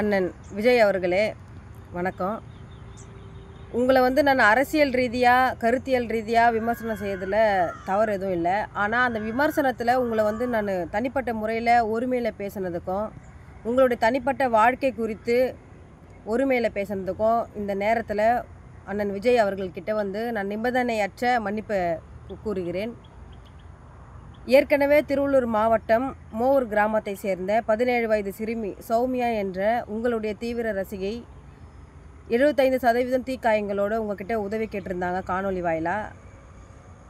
அண்ணன் விஜய் அவர்களே வணக்கம். உங்களை நான் அரசியல் ரீதியாக கருத்தியல் ரீதியாக விமர்சனம் செய்யறதுல தவறு எதுவும் இல்லை. ஆனால் அந்த விமர்சனத்தில் உங்களை நான் தனிப்பட்ட முறையில் ஒருமையில் பேசுனதுக்கும் உங்களுடைய தனிப்பட்ட வாழ்க்கை குறித்து ஒருமையில் பேசுனதுக்கும் இந்த நேரத்தில் அண்ணன் விஜய் அவர்கள்கிட்ட நான் நிபந்தனையற்ற மன்னிப்பை கூறுகிறேன். ஏற்கனவே திருவள்ளூர் மாவட்டம் மோவூர் கிராமத்தை சேர்ந்த 17 வயது சிறுமி சௌமியா என்ற உங்களுடைய தீவிர ரசிகை 75% தீக்காயங்களோடு உங்கள்கிட்ட உதவி கேட்டிருந்தாங்க காணொலி வாயிலாக.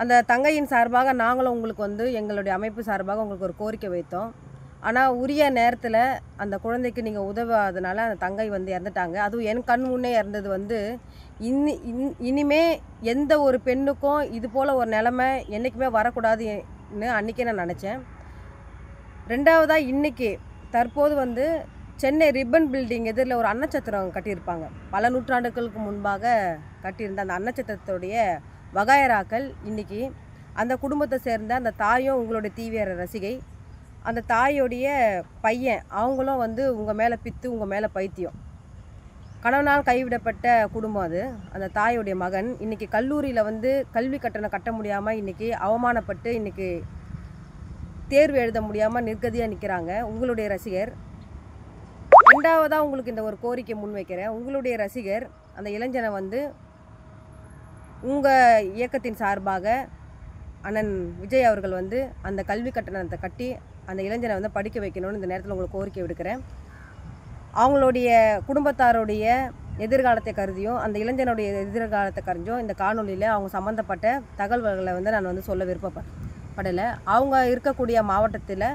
அந்த தங்கையின் சார்பாக நாங்களும் உங்களுக்கு எங்களுடைய அமைப்பு சார்பாக உங்களுக்கு ஒரு கோரிக்கை வைத்தோம். ஆனால் உரிய நேரத்தில் அந்த குழந்தைக்கு நீங்கள் உதவாதனால அந்த தங்கை இறந்துட்டாங்க. அதுவும் என் கண் முன்னே இறந்தது இனிமே எந்த ஒரு பெண்ணுக்கும் இது போல் ஒரு நிலைமை என்றைக்குமே வரக்கூடாதுன்னு அன்றைக்கே நான் நினச்சேன். ரெண்டாவதாக இன்றைக்கி தற்போது சென்னை ரிப்பன் பில்டிங் எதிரில் ஒரு அன்னச்சத்திரம் கட்டியிருப்பாங்க. பல நூற்றாண்டுகளுக்கு முன்பாக கட்டியிருந்த அந்த அன்னச்சத்திரத்துடைய வகாயராக்கள் இன்றைக்கி அந்த குடும்பத்தை சேர்ந்த அந்த தாயும் உங்களுடைய தீவிர ரசிகை, அந்த தாயோடைய பையன் அவங்களும் உங்கள் மேலே பித்து உங்கள் மேலே பைத்தியம். கணவனால் கைவிடப்பட்ட குடும்பம் அது. அந்த தாயோடைய மகன் இன்றைக்கி கல்லூரியில் கல்வி கட்டணம் கட்ட முடியாமல் இன்றைக்கி அவமானப்பட்டு இன்றைக்கி தேர்வு எழுத முடியாமல் நிர்கதியாக நிற்கிறாங்க உங்களுடைய ரசிகர். ரெண்டாவதாக உங்களுக்கு இந்த ஒரு கோரிக்கை முன்வைக்கிறேன். உங்களுடைய ரசிகர் அந்த இளைஞனை உங்கள் இயக்கத்தின் சார்பாக அண்ணன் விஜய் அவர்கள் அந்த கல்வி கட்டணத்தை கட்டி அந்த இளைஞனை படிக்க வைக்கணும்னு இந்த நேரத்தில் உங்களுக்கு கோரிக்கை விடுக்கிறேன். அவங்களுடைய குடும்பத்தாருடைய எதிர்காலத்தை கருதியும் அந்த இளைஞனுடைய எதிர்காலத்தை கருதியும் இந்த காணொலியில் அவங்க சம்மந்தப்பட்ட தகவல்களை நான் சொல்ல விருப்பப்படலை. அவங்க இருக்கக்கூடிய மாவட்டத்தில்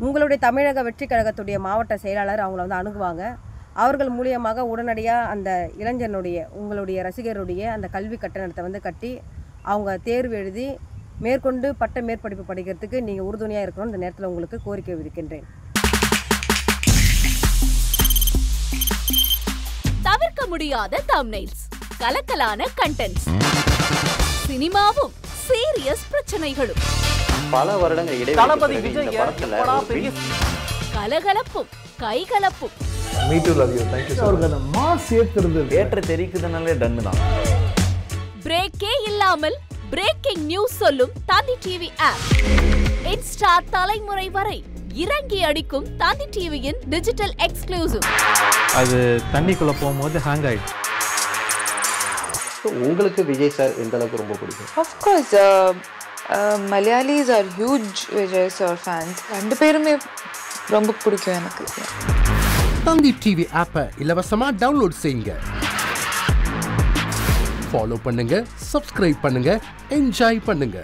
உங்களுடைய தமிழக வெற்றி கழகத்துடைய மாவட்ட செயலாளர் அவங்கள அணுகுவாங்க. அவர்கள் மூலியமாக உடனடியாக அந்த இளைஞனுடைய உங்களுடைய ரசிகருடைய அந்த கல்வி கட்டணத்தை கட்டி அவங்க தேர்வு எழுதி மேற்கொண்டு பட்ட மேற்படிப்பு படிக்கிறதுக்கு நீங்கள் உறுதுணையாக இருக்கணும்னு இந்த நேரத்தில் உங்களுக்கு கோரிக்கை விடுக்கின்றேன். தவிர்க்க முடியாத தம்ப்நெயில்ஸ், கலக்கலான கண்டென்ட்ஸ், சினிமாவும் சீரியஸ் பிரச்சனைகளும், பல வருடங்கள் தளபதி இடைவெளி விஜய் கலகலப்பும் கைகலப்பும். Me too love you. Thank you அவருக்கு மாஸ் ஏத்துறது ஏற்ற தெரிக்குதுனாலே டன் தான். பிரேக்கே இல்லாமல் பிரேக்கிங் நியூஸ் சொல்லும் தந்தி டிவி ஆப். இன்ஸ்டா தலைமுறை வரை இறங்கி அடிக்கும் தந்தி டிவியின் டிஜிட்டல் எக்ஸ்க்ளூசிவ். அது தண்ணிக்குள்ள போகும்போது ஹேங் ஆயிடுச்சு. உங்களுக்கு விஜய் சார் எந்த அளவுக்கு ரொம்ப பிடிக்கும்? Of course, Malayalis are huge Vijay sir fans. ரெண்டு பேருமே ரொம்ப பிடிக்கும் எனக்கு. தந்தி டிவி ஆப்பை இலவசமா டவுன்லோட் செய்யுங்க. ஃபாலோ பண்ணுங்க, சப்ஸ்கிரைப் பண்ணுங்க, என்ஜாய் பண்ணுங்க.